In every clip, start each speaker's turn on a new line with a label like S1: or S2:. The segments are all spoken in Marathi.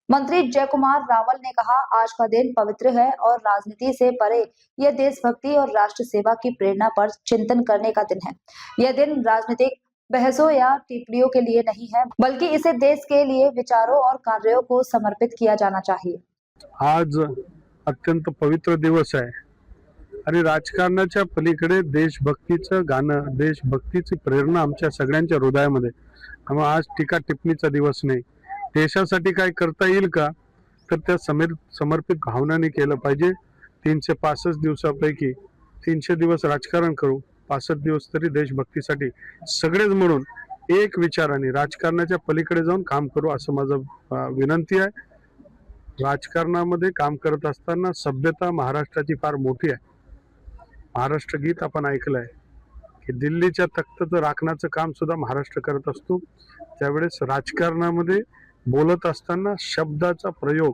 S1: मंत्री जयकुमार रावल ने कहा, आज का दिन पवित्र है और राजनीति से परे यह देशभक्ति और राष्ट्र सेवा की प्रेरणा पर चिंतन करने का दिन है। यह दिन राजनीतिक बहसों या टिप्पणियों के लिए नहीं है, बल्कि इसे देश के लिए विचारों और कार्यों को समर्पित किया जाना चाहिए।
S2: आज अत्यंत पवित्र दिवस आहे आणि राजकारणाच्या पलीकडे देशभक्तीचं गाणं, देशभक्तीची प्रेरणा आमच्या सगळ्यांच्या हृदयामध्ये। त्यामुळे आज टीका टिप्पणीचा दिवस नाही। देशासाठी काय करता येईल का, तर त्या समर्पित भावनाने केलं पाहिजे। 365 दिवसापैकी 300 दिवस राजकारण करू, 65 दिवस तरी देशभक्तीसाठी सगळेच म्हणून एक विचाराने राजकारणाच्या पलीकडे जाऊन काम करू, असं माझं विनंती आहे। राजकारणामध्ये काम करत असताना सभ्यता महाराष्ट्राची फार मोठी आहे। महाराष्ट्र गीत आपण ऐकलंय की दिल्लीच्या तख्तचं राखण्याचं काम सुद्धा महाराष्ट्र करत असतो। त्यावेळेस राजकारणामध्ये बोलत असताना शब्दाचा प्रयोग,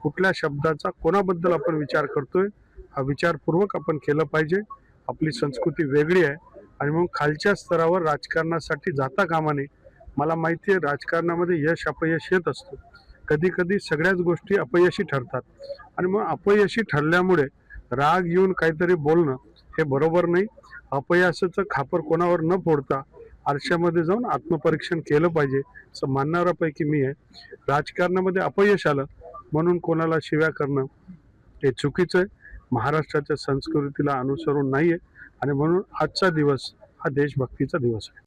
S2: कुठल्या शब्दाचा कोणाबद्दल आपण विचार करतोय, हा विचारपूर्वक आपण केलं पाहिजे। आपली संस्कृती वेगळी आहे आणि मग खालच्या स्तरावर राजकारणासाठी जाता कामा नये। मला माहिती आहे राजकारणामध्ये यश अपयश येत असतं, कधी कधी सगळ्याच गोष्टी अपयशी ठरतात आणि मग अपयशी ठरल्यामुळे राग येऊन काहीतरी बोलणं हे बरोबर नाही। अपयशाचं खापर कोणावर न फोडता आरशामध्ये जाऊन आत्मपरीक्षण केलं पाहिजे, असं मानणाऱ्यापैकी मी आहे। राजकारणामध्ये अपयश आलं म्हणून कोणाला शिव्या करणं हे चुकीचं आहे, महाराष्ट्राच्या संस्कृतीला अनुसरून नाहीये आणि म्हणून आजचा दिवस हा देशभक्तीचा दिवस आहे।